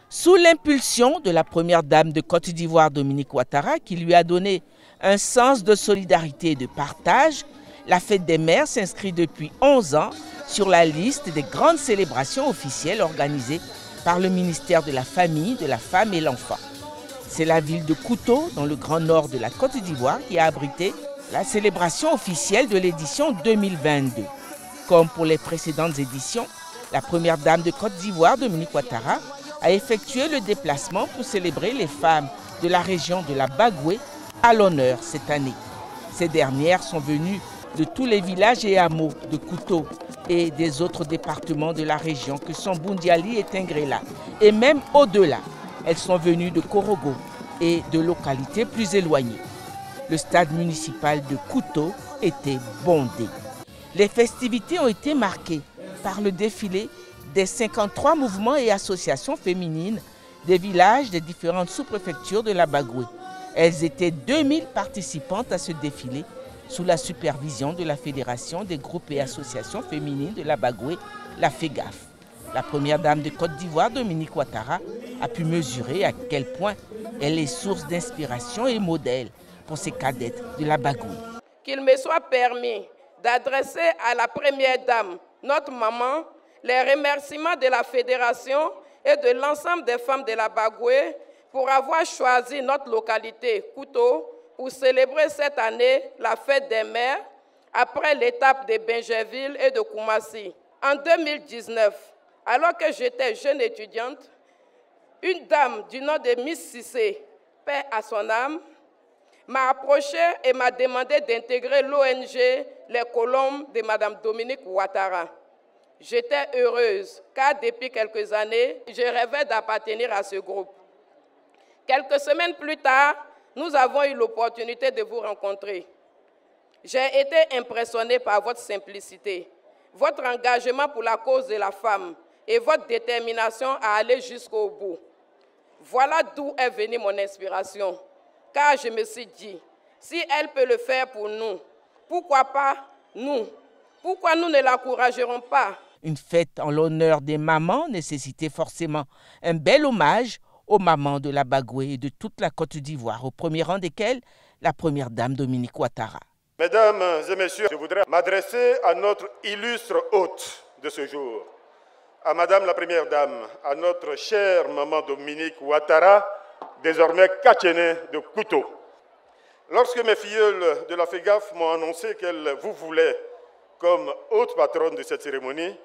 Sous l'impulsion de la première dame de Côte d'Ivoire, Dominique Ouattara, qui lui a donné un sens de solidarité et de partage, la fête des mères s'inscrit depuis 11 ans sur la liste des grandes célébrations officielles organisées par le ministère de la Famille, de la Femme et l'Enfant. C'est la ville de Kouto, dans le grand nord de la Côte d'Ivoire, qui a abrité la célébration officielle de l'édition 2022. Comme pour les précédentes éditions, la première dame de Côte d'Ivoire, Dominique Ouattara, a effectué le déplacement pour célébrer les femmes de la région de la Bagoué à l'honneur cette année. Ces dernières sont venues de tous les villages et hameaux de Kouto et des autres départements de la région que sont Boundiali et Tingrela. Et même au-delà, elles sont venues de Korogo et de localités plus éloignées. Le stade municipal de Kouto était bondé. Les festivités ont été marquées par le défilé des 53 mouvements et associations féminines des villages des différentes sous-préfectures de la Bagoué. Elles étaient 2000 participantes à ce défilé sous la supervision de la Fédération des groupes et associations féminines de la Bagoué, la FEGAF. La première dame de Côte d'Ivoire, Dominique Ouattara, a pu mesurer à quel point elle est source d'inspiration et modèle pour ces cadettes de la Bagoué. Qu'il me soit permis d'adresser à la première dame, notre maman, les remerciements de la Fédération et de l'ensemble des femmes de la Bagoué pour avoir choisi notre localité, Kouto, pour célébrer cette année la fête des mères après l'étape de Bingerville et de Koumassi. En 2019, alors que j'étais jeune étudiante, une dame du nom de Miss Cissé, paix à son âme, m'a approché et m'a demandé d'intégrer l'ONG Les Colombes de Mme Dominique Ouattara. J'étais heureuse car depuis quelques années, je rêvais d'appartenir à ce groupe. Quelques semaines plus tard, nous avons eu l'opportunité de vous rencontrer. J'ai été impressionnée par votre simplicité, votre engagement pour la cause de la femme et votre détermination à aller jusqu'au bout. Voilà d'où est venue mon inspiration, car je me suis dit, si elle peut le faire pour nous, pourquoi pas nous? Pourquoi nous ne l'encouragerons pas? Une fête en l'honneur des mamans nécessitait forcément un bel hommage aux mamans de la Bagoué et de toute la Côte d'Ivoire, au premier rang desquelles la première dame Dominique Ouattara. Mesdames et messieurs, je voudrais m'adresser à notre illustre hôte de ce jour, à Madame la Première Dame, à notre chère maman Dominique Ouattara, désormais Katchéné de Kouto. Lorsque mes filleuls de la FEGAF m'ont annoncé qu'elles vous voulaient comme haute patronne de cette cérémonie,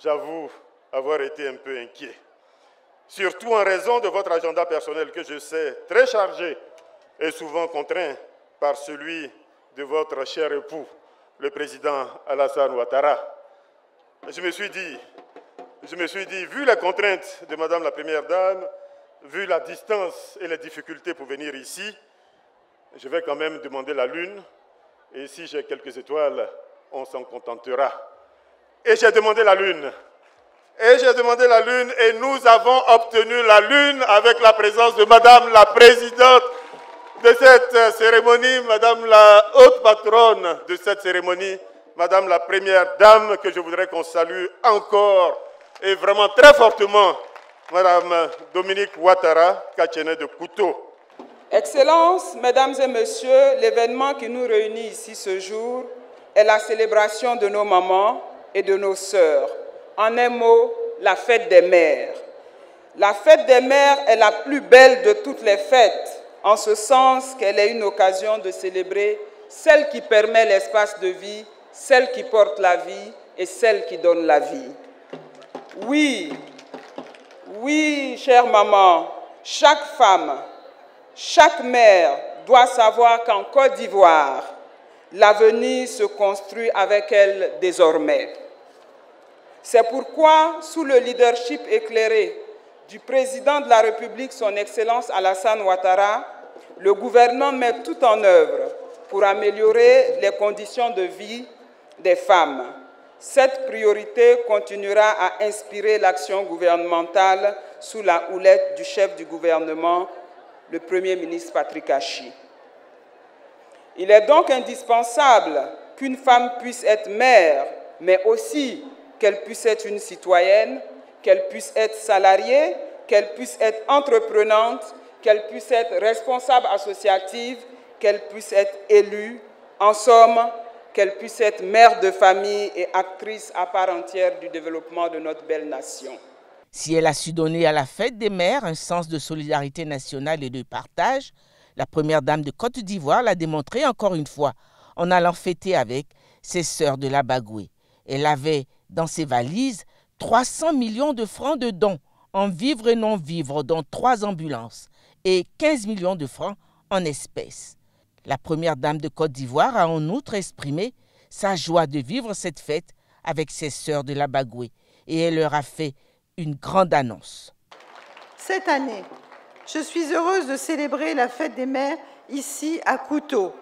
j'avoue avoir été un peu inquiet. Surtout en raison de votre agenda personnel que je sais très chargé et souvent contraint par celui de votre cher époux, le président Alassane Ouattara. Je me suis dit, vu les contraintes de Madame la Première Dame, vu la distance et les difficultés pour venir ici, je vais quand même demander la lune, et si j'ai quelques étoiles, on s'en contentera. Et j'ai demandé la lune. Et nous avons obtenu la lune avec la présence de Madame la Présidente de cette cérémonie, Madame la haute patronne de cette cérémonie, Madame la Première Dame, que je voudrais qu'on salue encore et vraiment très fortement, Madame Dominique Ouattara, Katchéné de Kouto. Excellences, Mesdames et Messieurs, l'événement qui nous réunit ici ce jour est la célébration de nos mamans et de nos sœurs. En un mot, la fête des mères. La fête des mères est la plus belle de toutes les fêtes, en ce sens qu'elle est une occasion de célébrer celle qui permet l'espace de vie, celle qui porte la vie et celle qui donne la vie. Oui, chère maman, chaque femme, chaque mère doit savoir qu'en Côte d'Ivoire, l'avenir se construit avec elle désormais. C'est pourquoi, sous le leadership éclairé du président de la République, son Excellence Alassane Ouattara, le gouvernement met tout en œuvre pour améliorer les conditions de vie des femmes. Cette priorité continuera à inspirer l'action gouvernementale sous la houlette du chef du gouvernement, le Premier ministre Patrick Achi. Il est donc indispensable qu'une femme puisse être mère, mais aussi qu'elle puisse être une citoyenne, qu'elle puisse être salariée, qu'elle puisse être entreprenante, qu'elle puisse être responsable associative, qu'elle puisse être élue, en somme, qu'elle puisse être mère de famille et actrice à part entière du développement de notre belle nation. Si elle a su donner à la fête des mères un sens de solidarité nationale et de partage, la première dame de Côte d'Ivoire l'a démontré encore une fois en allant fêter avec ses sœurs de la Bagoué. Elle avait dans ses valises 300 millions de francs de dons en vivres et non-vivres, dont 3 ambulances, et 15 millions de francs en espèces. La première dame de Côte d'Ivoire a en outre exprimé sa joie de vivre cette fête avec ses sœurs de la Bagoué et elle leur a fait une grande annonce. Cette année, je suis heureuse de célébrer la fête des mères ici à Kouto,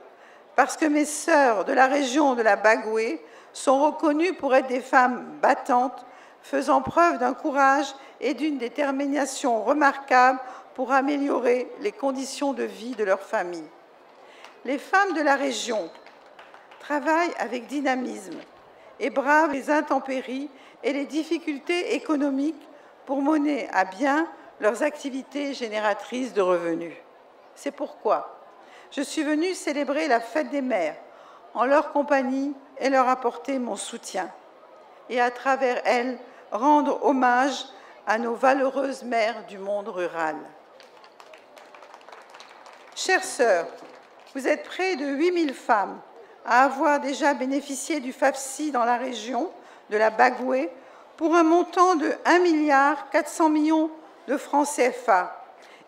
parce que mes sœurs de la région de la Bagoué sont reconnues pour être des femmes battantes, faisant preuve d'un courage et d'une détermination remarquables pour améliorer les conditions de vie de leur famille. Les femmes de la région travaillent avec dynamisme et bravent les intempéries et les difficultés économiques pour mener à bien leurs activités génératrices de revenus. C'est pourquoi je suis venue célébrer la fête des mères en leur compagnie et leur apporter mon soutien. Et à travers elles, rendre hommage à nos valeureuses mères du monde rural. Chères sœurs, vous êtes près de 8000 femmes à avoir déjà bénéficié du FAFSI dans la région de la Bagoué pour un montant de 1,4 milliard de francs CFA.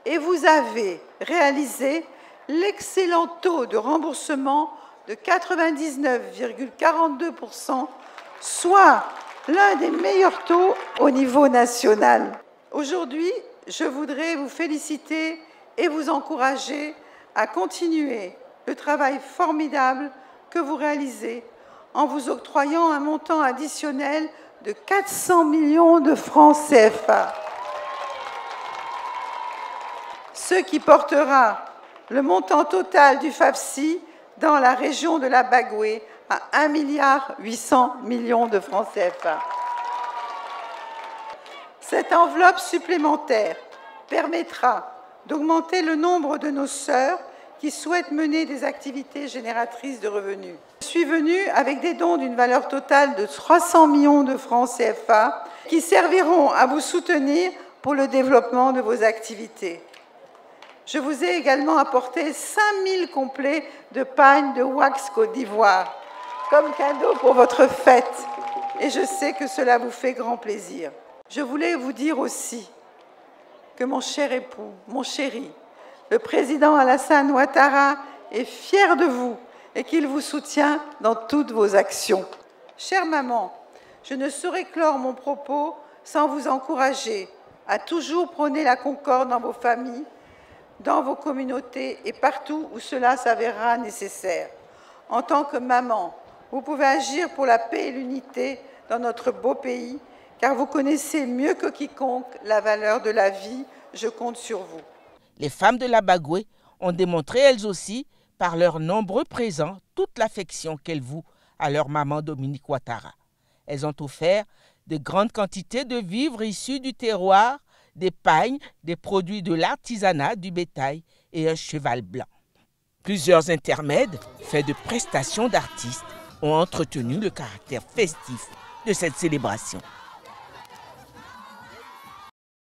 Et vous avez réalisé l'excellent taux de remboursement de 99,42%, soit l'un des meilleurs taux au niveau national. Aujourd'hui, je voudrais vous féliciter et vous encourager à continuer le travail formidable que vous réalisez en vous octroyant un montant additionnel de 400 millions de francs CFA. Ce qui portera le montant total du FAFSI dans la région de la Bagoué à 1,8 milliard de francs CFA. Cette enveloppe supplémentaire permettra d'augmenter le nombre de nos sœurs qui souhaitent mener des activités génératrices de revenus. Je suis venue avec des dons d'une valeur totale de 300 millions de francs CFA qui serviront à vous soutenir pour le développement de vos activités. Je vous ai également apporté 5000 complets de pagnes de wax Côte d'Ivoire comme cadeau pour votre fête et je sais que cela vous fait grand plaisir. Je voulais vous dire aussi que mon cher époux, mon chéri, le président Alassane Ouattara est fier de vous et qu'il vous soutient dans toutes vos actions. Chère maman, je ne saurais clore mon propos sans vous encourager à toujours prôner la concorde dans vos familles, dans vos communautés et partout où cela s'avérera nécessaire. En tant que maman, vous pouvez agir pour la paix et l'unité dans notre beau pays, car vous connaissez mieux que quiconque la valeur de la vie. Je compte sur vous. Les femmes de la Bagoué ont démontré elles aussi, par leurs nombreux présents, toute l'affection qu'elles vouent à leur maman Dominique Ouattara. Elles ont offert de grandes quantités de vivres issus du terroir, des pagnes, des produits de l'artisanat, du bétail et un cheval blanc. Plusieurs intermèdes, faits de prestations d'artistes, ont entretenu le caractère festif de cette célébration.